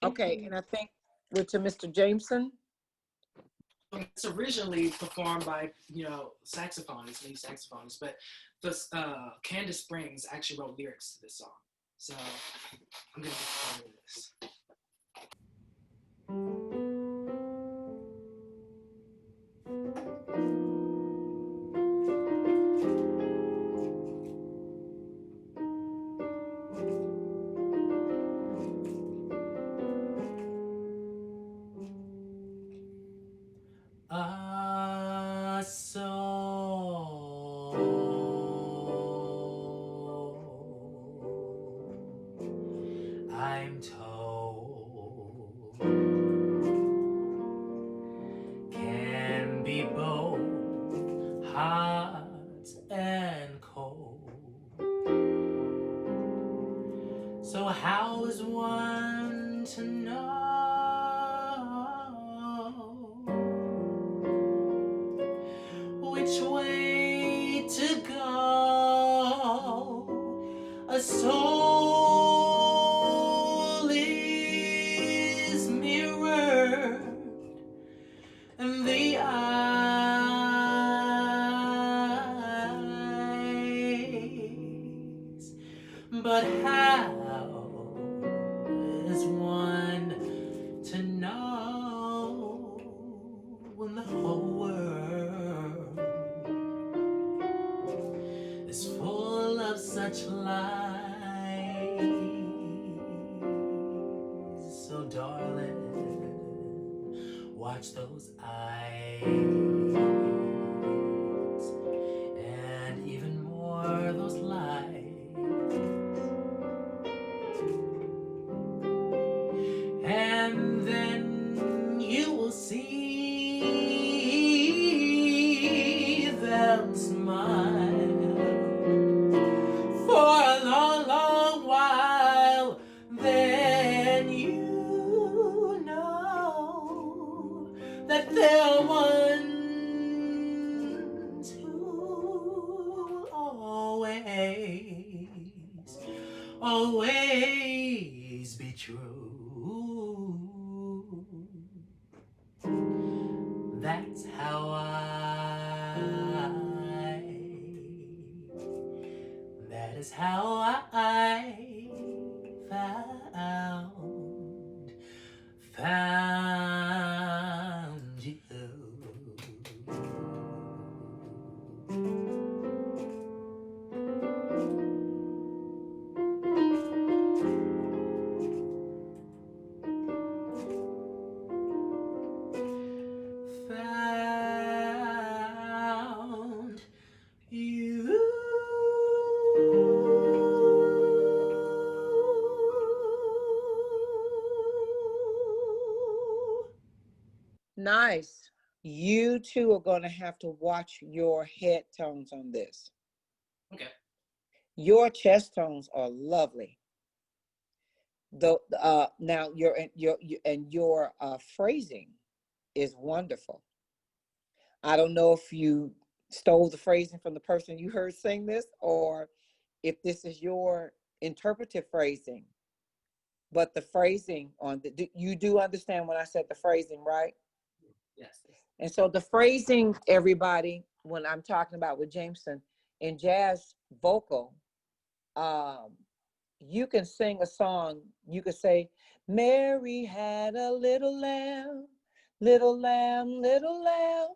Okay, and I think we're to Mr. Jameson. It's originally performed by, saxophonists, lead saxophonists, but Candace Springs actually wrote lyrics to this song. So I'm going to perform this. I'm told can be both hot and cold. So how is one to know which way to go? A soul is mirrored in the eyes, but how is one to know when the whole world is full of such lies? So darling, watch those eyes, and even more those lies. And then you will see them smile for a long, long while. Then you know that they're ones who always be true. That's how that is how I found you. Found you. Nice. You two are going to have to watch your head tones on this. Okay. Your chest tones are lovely. Now your phrasing is wonderful. I don't know if you stole the phrasing from the person you heard sing this, or if this is your interpretive phrasing. But the phrasing on you do understand when I said the phrasing, right? Yes. And so the phrasing, everybody, when I'm talking about with Jameson in jazz vocal, you can sing a song. You could say, Mary had a little lamb, little lamb, little lamb.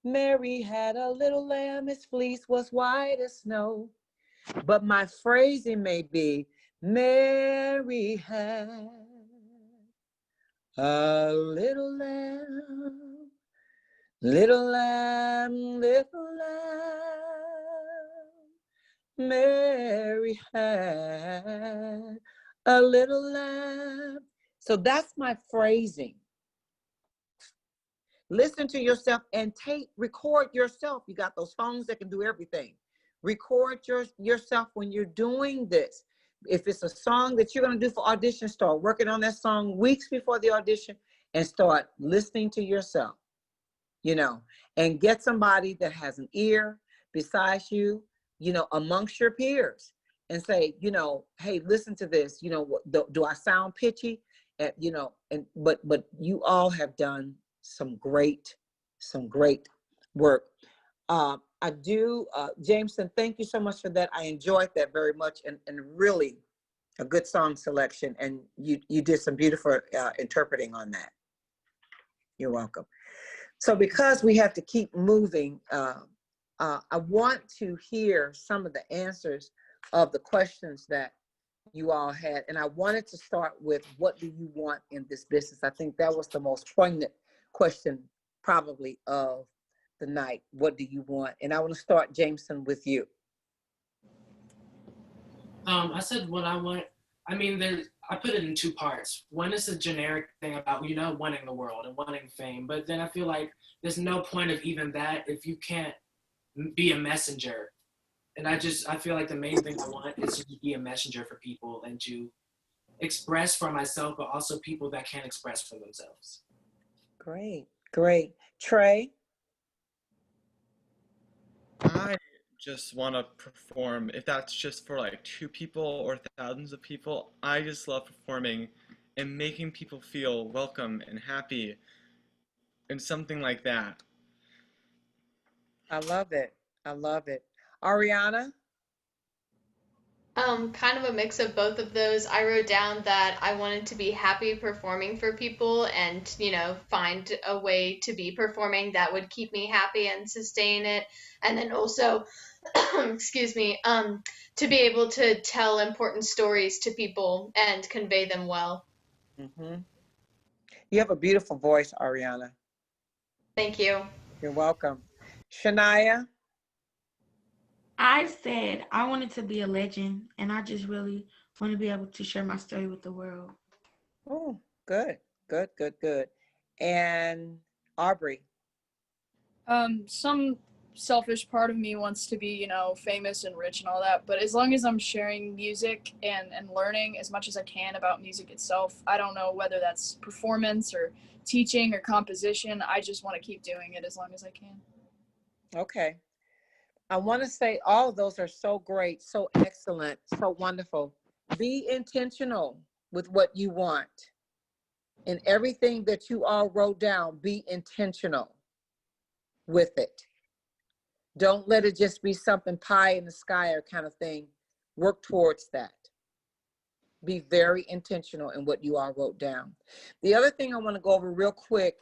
Mary had a little lamb, its fleece was white as snow. But my phrasing may be, Mary had a little lamb, little lamb, little lamb. Mary had a little lamb. So that's my phrasing. Listen to yourself and record yourself. You got those phones that can do everything. Record yourself when you're doing this. If it's a song that you're going to do for audition, start working on that song weeks before the audition and start listening to yourself, and get somebody that has an ear besides you, amongst your peers, and say, hey, listen to this. Do I sound pitchy? you know, and but you all have done some great work. I do, Jameson, thank you so much for that. I enjoyed that very much, and really a good song selection, and you did some beautiful interpreting on that. You're welcome. So because we have to keep moving, I want to hear some of the answers of the questions that you all had. And I wanted to start with, what do you want in this business? I think that was the most poignant question probably of the night. What do you want? And I want to start, Jameson, with you. I said what I want. I mean, I put it in two parts. One is a generic thing about, you know, wanting the world and wanting fame. But then I feel like there's no point of even that if you can't be a messenger. And I feel like the main thing I want is to be a messenger for people and to express for myself, but also people that can't express for themselves. Great, great. Trey? I just want to perform, if that's just for like 2 people or thousands of people. I just love performing and making people feel welcome and happy and something like that. I love it. I love it. Ariana? Kind of a mix of both of those. I wrote down that I wanted to be happy performing for people and, you know, find a way to be performing that would keep me happy and sustain it. And then also, excuse me, to be able to tell important stories to people and convey them well. Mm-hmm. You have a beautiful voice, Ariana. Thank you. You're welcome. Shania? I said I wanted to be a legend, and I just really want to be able to share my story with the world. Oh, good, good, good, good. And Aubrey? Some selfish part of me wants to be, you know, famous and rich and all that, but as long as I'm sharing music and learning as much as I can about music itself, I don't know whether that's performance or teaching or composition. I just want to keep doing it as long as I can. Okay. I want to say all of those are so great, so excellent, so wonderful. Be intentional with what you want. And everything that you all wrote down, be intentional with it. Don't let it just be something pie in the sky or kind of thing. Work towards that. Be very intentional in what you all wrote down. The other thing I want to go over real quick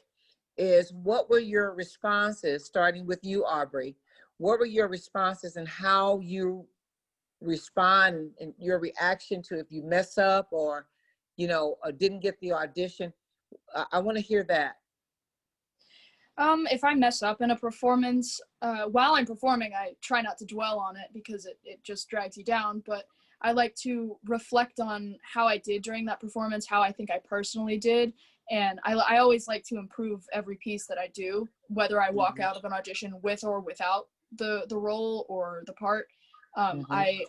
is, what were your responses, starting with you, Aubrey? What were your responses and how you respond and your reaction to if you mess up or, you know, or didn't get the audition? I want to hear that. If I mess up in a performance, while I'm performing, I try not to dwell on it because it just drags you down. But I like to reflect on how I did during that performance, how I think I personally did. And I always like to improve every piece that I do, whether I walk out of an audition with or without the role or the part. I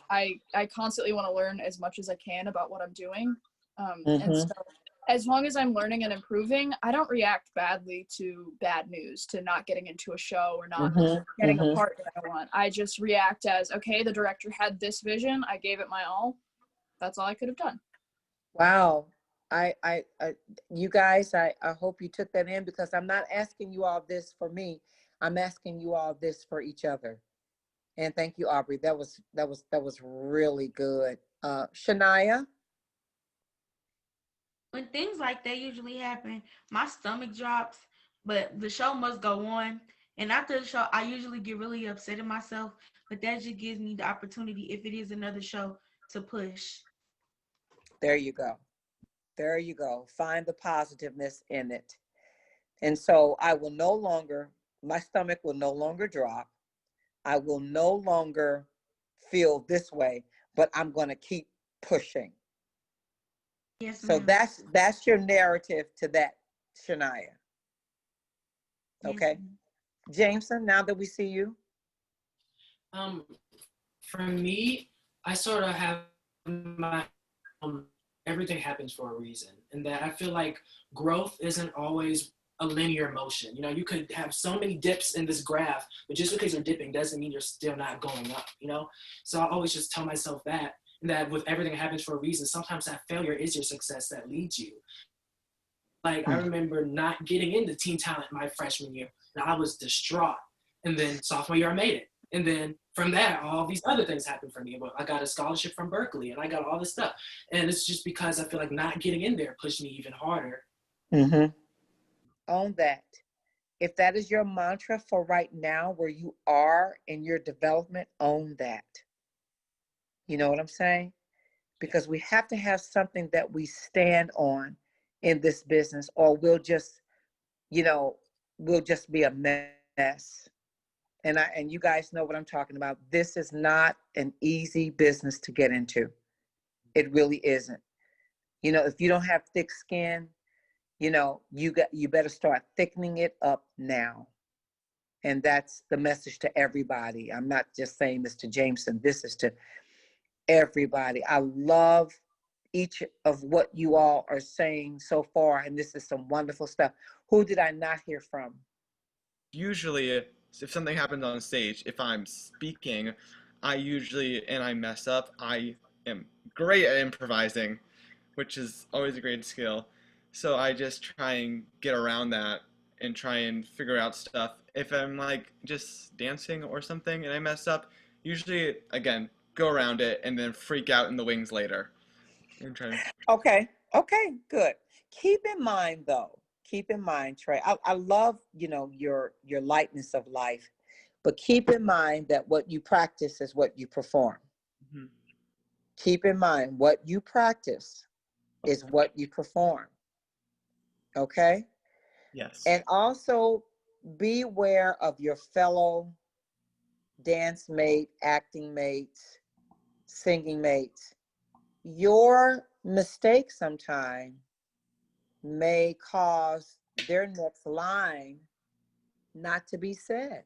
constantly want to learn as much as I can about what I'm doing. And so as long as I'm learning and improving, I don't react badly to bad news, to not getting into a show or not getting a part that I want. I just react as, okay, the director had this vision. I gave it my all. That's all I could have done. Wow. You guys, I hope you took that in, because I'm not asking you all this for me. I'm asking you all this for each other. And thank you, Aubrey. That was really good. Shania? When things like that usually happen, my stomach drops, but the show must go on. And after the show, I usually get really upset at myself, but that just gives me the opportunity, if it is another show, to push. There you go. There you go. Find the positiveness in it. And so my stomach will no longer drop. I will no longer feel this way, but I'm going to keep pushing. Yes, So ma'am. that's your narrative to that, Shania. Okay. Yes, Jameson, now that we see you. For me, I sort of have my everything happens for a reason, and that I feel like growth isn't always a linear motion. You know, you could have so many dips in this graph, but just because you're dipping doesn't mean you're still not going up, you know? So I always just tell myself that with everything that happens for a reason, sometimes that failure is your success that leads you. Like, I remember not getting into Teen Talent my freshman year, and I was distraught. And then sophomore year, I made it. And then from there, all these other things happened for me. I got a scholarship from Berkeley, and I got all this stuff. And it's just because I feel like not getting in there pushed me even harder. Mm-hmm. Own that. If that is your mantra for right now, where you are in your development, own that. You know what I'm saying? Because we have to have something that we stand on in this business, or we'll just, we'll just be a mess. And you guys know what I'm talking about. This is not an easy business to get into. It really isn't. If you don't have thick skin, you better start thickening it up now. And that's the message to everybody. I'm not just saying this to Jameson. This is to everybody. I love each of what you all are saying so far, and this is some wonderful stuff. Who did I not hear from? Usually, if something happens on stage, if I'm speaking, and I mess up, I am great at improvising, which is always a great skill. So I just try and get around that and try and figure out stuff. If I'm like just dancing or something and I mess up, usually, again, go around it and then freak out in the wings later. And try to... Okay, good. Keep in mind, Trey, I love, your lightness of life, but keep in mind that what you practice is what you perform. Mm-hmm. Keep in mind what you practice is what you perform. Okay? Yes. And also beware of your fellow dance mate, acting mates, singing mates. Your mistake sometime may cause their next line not to be said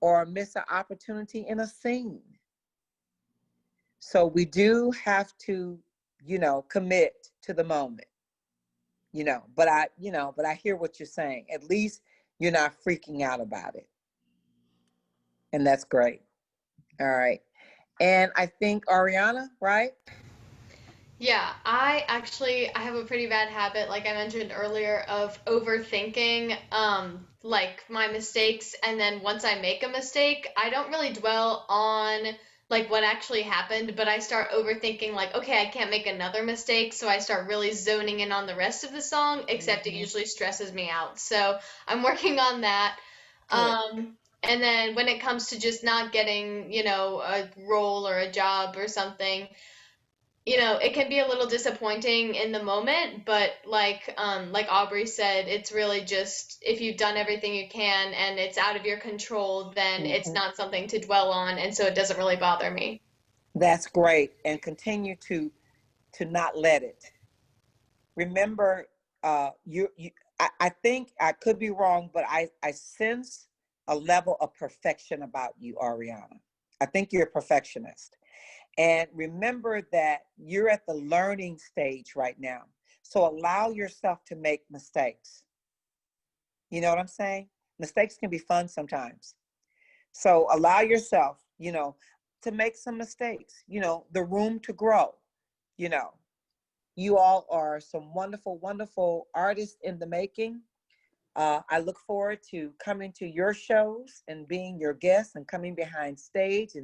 or miss an opportunity in a scene. So we do have to, commit to the moment, but I hear what you're saying. At least you're not freaking out about it. And that's great. All right. And I think Ariana, right? Yeah, I have a pretty bad habit, like I mentioned earlier, of overthinking like my mistakes, and then once I make a mistake, I don't really dwell on like what actually happened, but I start overthinking like, okay, I can't make another mistake, so I start really zoning in on the rest of the song, except it usually stresses me out. So I'm working on that. And then when it comes to just not getting, a role or a job or something, it can be a little disappointing in the moment, but like Aubrey said, it's really just if you've done everything you can and it's out of your control, then it's not something to dwell on, and so it doesn't really bother me. That's great. And continue to not let it. Remember, I think I could be wrong, but I sense a level of perfection about you, Ariana. I think you're a perfectionist. And remember that you're at the learning stage right now. So allow yourself to make mistakes. You know what I'm saying? Mistakes can be fun sometimes. So allow yourself, to make some mistakes, the room to grow. You all are some wonderful, wonderful artists in the making. I look forward to coming to your shows and being your guest and coming behind stage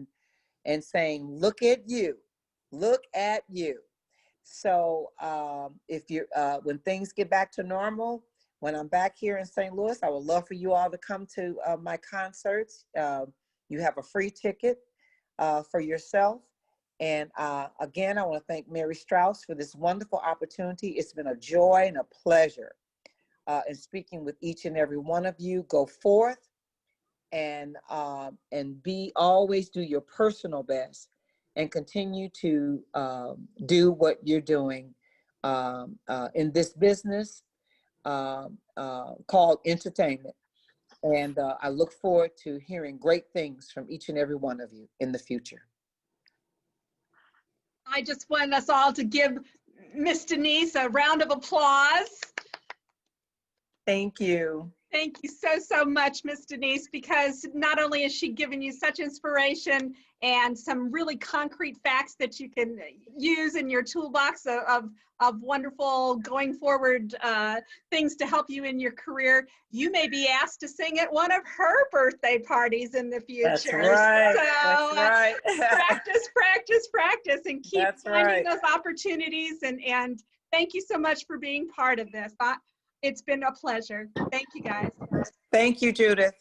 and saying, look at you. So if you when things get back to normal, when I'm back here in St. Louis, I would love for you all to come to my concerts. You have a free ticket for yourself. And again, I want to thank Mary Strauss for this wonderful opportunity. It's been a joy and a pleasure in speaking with each and every one of you. Go forth and always do your personal best and continue to do what you're doing in this business called entertainment. And I look forward to hearing great things from each and every one of you in the future. I just want us all to give Miss Denise a round of applause. Thank you. Thank you so much, Miss Denise, because not only has she given you such inspiration and some really concrete facts that you can use in your toolbox of wonderful going forward things to help you in your career, you may be asked to sing at one of her birthday parties in the future. That's right. So, That's right. practice, and keep That's finding right. those opportunities. And thank you so much for being part of this. It's been a pleasure. Thank you, guys. Thank you, Judith.